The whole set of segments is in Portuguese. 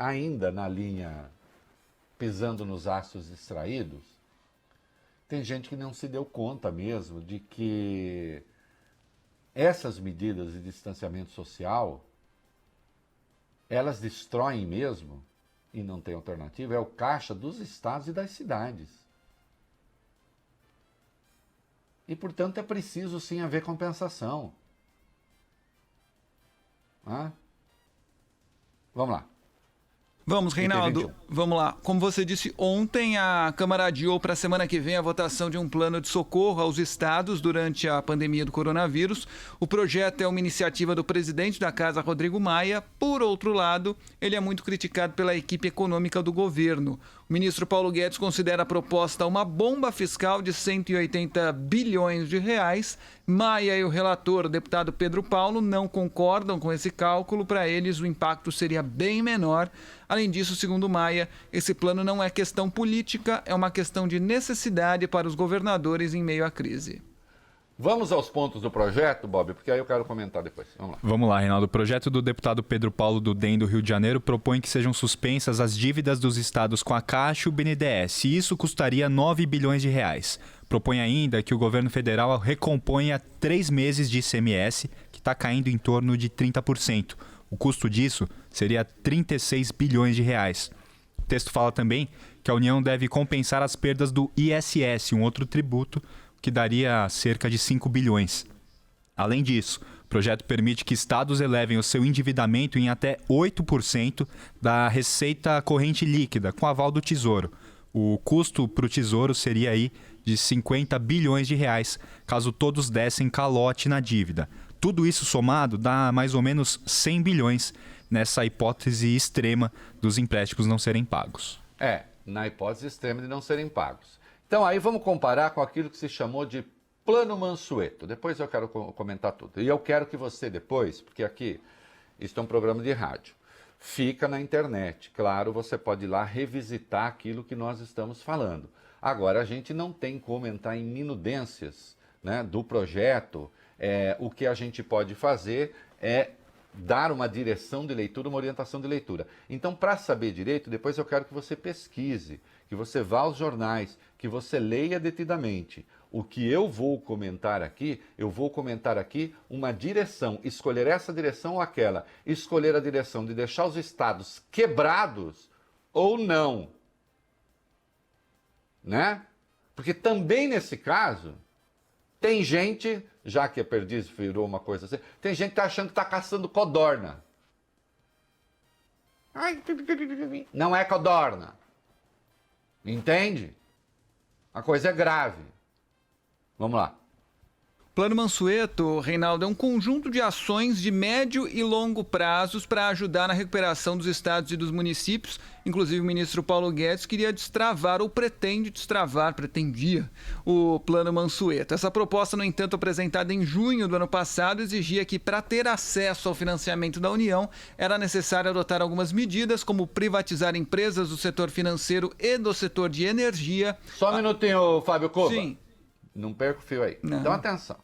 ainda na linha pisando nos astros distraídos, tem gente que não se deu conta mesmo de que essas medidas de distanciamento social, elas destroem mesmo, e não tem alternativa, é o caixa dos estados e das cidades. E, portanto, é preciso sim haver compensação. Vamos lá. Vamos, Reinaldo. 21. Vamos lá. Como você disse ontem, a Câmara adiou para a semana que vem a votação de um plano de socorro aos estados durante a pandemia do coronavírus. O projeto é uma iniciativa do presidente da Casa, Rodrigo Maia. Por outro lado, ele é muito criticado pela equipe econômica do governo. O ministro Paulo Guedes considera a proposta uma bomba fiscal de 180 bilhões de reais. Maia e o relator, o deputado Pedro Paulo, não concordam com esse cálculo. Para eles, o impacto seria bem menor. Além disso, segundo Maia, esse plano não é questão política, é uma questão de necessidade para os governadores em meio à crise. Vamos aos pontos do projeto, Bob, porque aí eu quero comentar depois. Vamos lá. Vamos lá, Reinaldo. O projeto do deputado Pedro Paulo do DEM do Rio de Janeiro propõe que sejam suspensas as dívidas dos estados com a Caixa e o BNDES, e isso custaria 9 bilhões de reais. Propõe ainda que o governo federal recomponha 3 meses de ICMS, que está caindo em torno de 30%. O custo disso seria 36 bilhões de reais. O texto fala também que a União deve compensar as perdas do ISS, um outro tributo, que daria cerca de 5 bilhões. Além disso, o projeto permite que estados elevem o seu endividamento em até 8% da receita corrente líquida, com aval do Tesouro. O custo para o Tesouro seria aí de 50 bilhões de reais, caso todos dessem calote na dívida. Tudo isso somado dá mais ou menos 100 bilhões nessa hipótese extrema dos empréstimos não serem pagos. Na hipótese extrema de não serem pagos. Então aí vamos comparar com aquilo que se chamou de Plano Mansueto. Depois eu quero comentar tudo. E eu quero que você depois, porque aqui isso é um programa de rádio, fica na internet. Claro, você pode ir lá revisitar aquilo que nós estamos falando. Agora, a gente não tem como entrar em minudências, né, do projeto. O que a gente pode fazer é dar uma direção de leitura, uma orientação de leitura. Então, para saber direito, depois eu quero que você pesquise, que você vá aos jornais, que você leia detidamente. O que eu vou comentar aqui uma direção, escolher essa direção ou aquela, escolher a direção de deixar os estados quebrados ou não, né? Porque também nesse caso, tem gente, já que a perdiz virou uma coisa assim, tem gente que está achando que está caçando codorna. Não é codorna. Entende? A coisa é grave. Vamos lá. Plano Mansueto, Reinaldo, é um conjunto de ações de médio e longo prazos para ajudar na recuperação dos estados e dos municípios. Inclusive, o ministro Paulo Guedes queria destravar, ou pretendia, o Plano Mansueto. Essa proposta, no entanto, apresentada em junho do ano passado, exigia que, para ter acesso ao financiamento da União, era necessário adotar algumas medidas, como privatizar empresas do setor financeiro e do setor de energia. Só um minutinho, Fábio Cuba. Sim. Não perca o fio aí. Não. Então, atenção.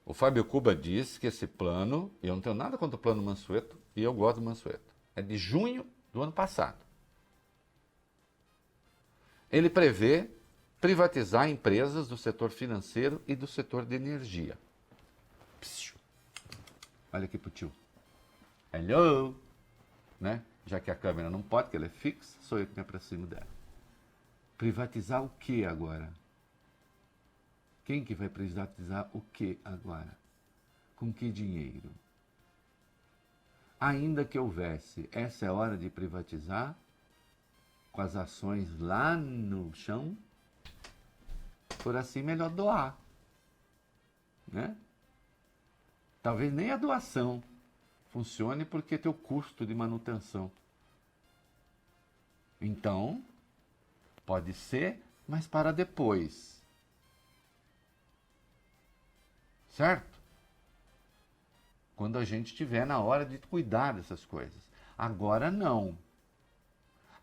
O Fábio Cuba disse que esse plano, e eu não tenho nada contra o Plano Mansueto, e eu gosto do Mansueto, é de junho do ano passado. Ele prevê privatizar empresas do setor financeiro e do setor de energia. Psiu. Olha aqui pro tio. Hello! Né? Já que a câmera não pode, que ela é fixa, sou eu que me aproximo dela. Privatizar o que agora? Quem que vai privatizar o que agora? Com que dinheiro? Ainda que houvesse, essa é a hora de privatizar, com as ações lá no chão, por assim melhor doar, né? Talvez nem a doação funcione porque tem o custo de manutenção. Então, pode ser, mas para depois. Certo? Quando a gente estiver na hora de cuidar dessas coisas. Agora não.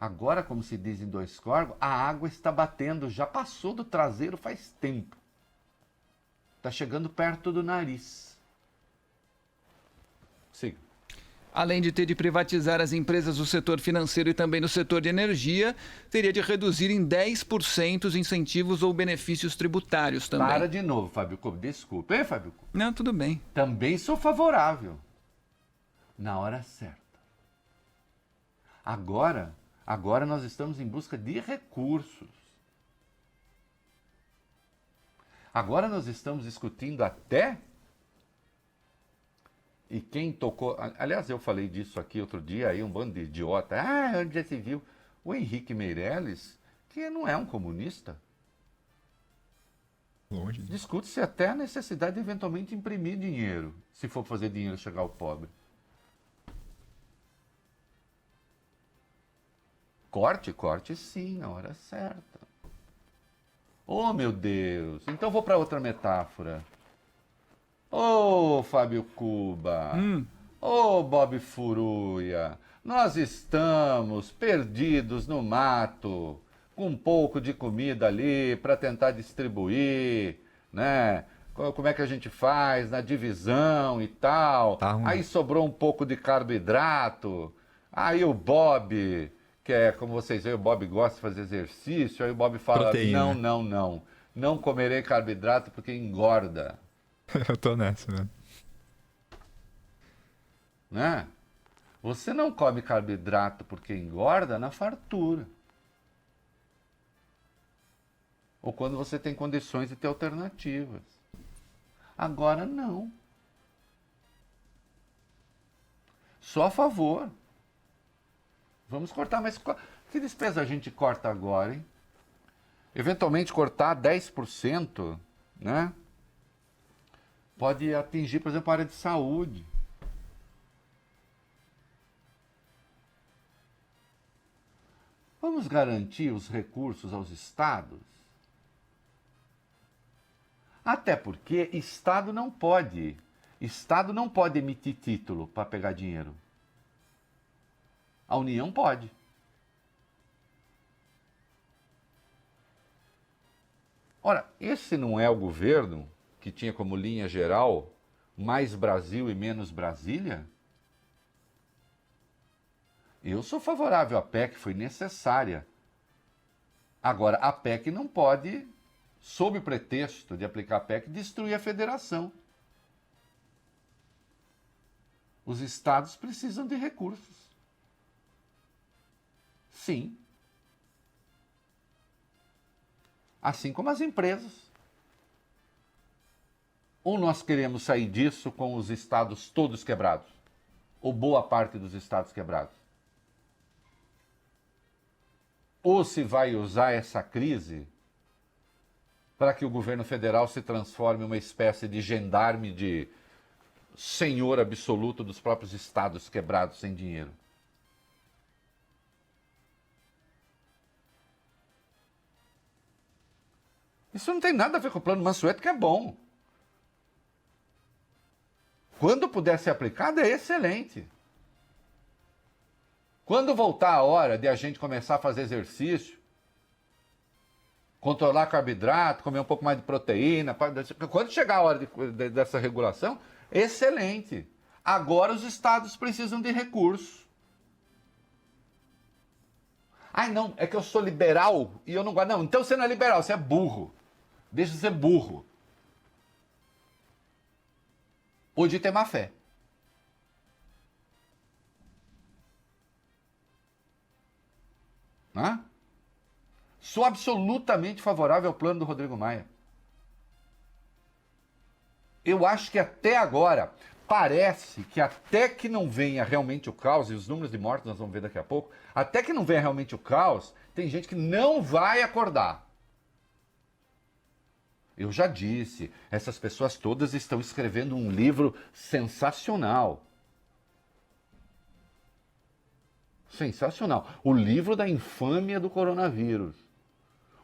Agora, como se diz em dois corgos, a água está batendo, já passou do traseiro faz tempo. Está chegando perto do nariz. Siga. Além de ter de privatizar as empresas do setor financeiro e também do setor de energia, teria de reduzir em 10% os incentivos ou benefícios tributários também. Para de novo, Fábio Cubo. Desculpa, hein, Fábio Cubo? Não, tudo bem. Também sou favorável. Na hora certa. Agora nós estamos em busca de recursos. Agora nós estamos discutindo até... E quem tocou... Aliás, eu falei disso aqui outro dia, aí um bando de idiota. Onde já se viu? O Henrique Meirelles, que não é um comunista. Longe. Discute-se até a necessidade de eventualmente imprimir dinheiro, se for fazer dinheiro chegar ao pobre. Corte sim, na hora certa. Oh, meu Deus! Então vou para outra metáfora. Ô, Fábio Cuba, ô, Bob Furuia, nós estamos perdidos no mato, com um pouco de comida ali para tentar distribuir, né? Como é que a gente faz na divisão e tal. Tá ruim. Aí sobrou um pouco de carboidrato, aí o Bob, que é, como vocês veem, o Bob gosta de fazer exercício, aí o Bob fala, Proteína. não comerei carboidrato porque engorda. Eu tô nessa, né? Né? Você não come carboidrato porque engorda na fartura. Ou quando você tem condições de ter alternativas. Agora não. Só a favor. Vamos cortar, mas que despesa a gente corta agora, hein? Eventualmente cortar 10%, né? Pode atingir, por exemplo, a área de saúde. Vamos garantir os recursos aos estados? Até porque Estado não pode emitir título para pegar dinheiro. A União pode. Ora, esse não é o governo que tinha como linha geral mais Brasil e menos Brasília? Eu sou favorável à PEC, foi necessária. Agora, a PEC não pode, sob pretexto de aplicar a PEC, destruir a federação. Os estados precisam de recursos. Sim. Assim como as empresas. Ou nós queremos sair disso com os estados todos quebrados? Ou boa parte dos estados quebrados? Ou se vai usar essa crise para que o governo federal se transforme em uma espécie de gendarme, de senhor absoluto dos próprios estados quebrados sem dinheiro? Isso não tem nada a ver com o plano Mansueto, que é bom. Quando puder ser aplicado, é excelente. Quando voltar a hora de a gente começar a fazer exercício, controlar carboidrato, comer um pouco mais de proteína, quando chegar a hora dessa regulação, excelente. Agora os estados precisam de recursos. Ai, não, é que eu sou liberal e eu não gosto. Não, então você não é liberal, você é burro. Deixa de ser burro. Ou de ter má fé. Né? Sou absolutamente favorável ao plano do Rodrigo Maia. Eu acho que até agora, parece que até que não venha realmente o caos, e os números de mortes nós vamos ver daqui a pouco, até que não venha realmente o caos, tem gente que não vai acordar. Eu já disse, essas pessoas todas estão escrevendo um livro sensacional. Sensacional. O livro da infâmia do coronavírus.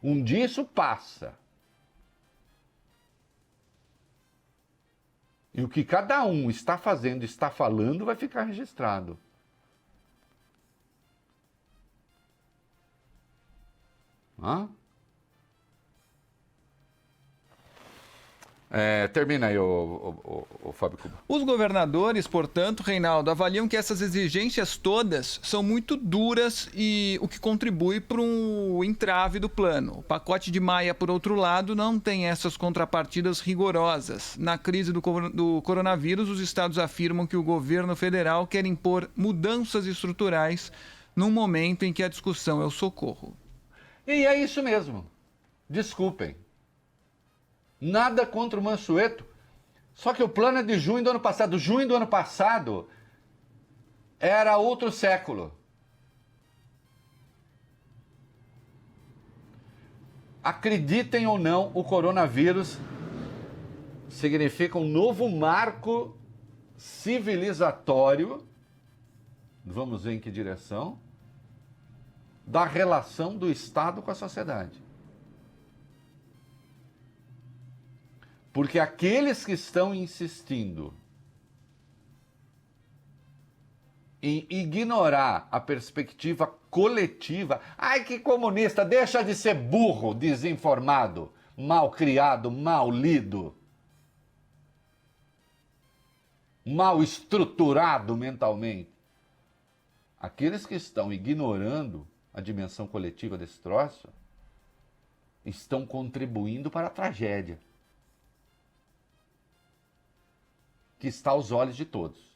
Um dia isso passa. E o que cada um está fazendo, está falando, vai ficar registrado. Hã? Termina aí, o Fábio Cuba. Os governadores, portanto, Reinaldo, avaliam que essas exigências todas são muito duras e o que contribui para um entrave do plano. O pacote de Maia, por outro lado, não tem essas contrapartidas rigorosas. Na crise do coronavírus, os estados afirmam que o governo federal quer impor mudanças estruturais num momento em que a discussão é o socorro. E é isso mesmo. Desculpem. Nada contra o Mansueto. Só que o plano é de junho do ano passado. Junho do ano passado era outro século. Acreditem ou não, o coronavírus significa um novo marco civilizatório, vamos ver em que direção, da relação do Estado com a sociedade. Porque aqueles que estão insistindo em ignorar a perspectiva coletiva, ai que comunista, deixa de ser burro, desinformado, mal criado, mal lido, mal estruturado mentalmente. Aqueles que estão ignorando a dimensão coletiva desse troço estão contribuindo para a tragédia que está aos olhos de todos.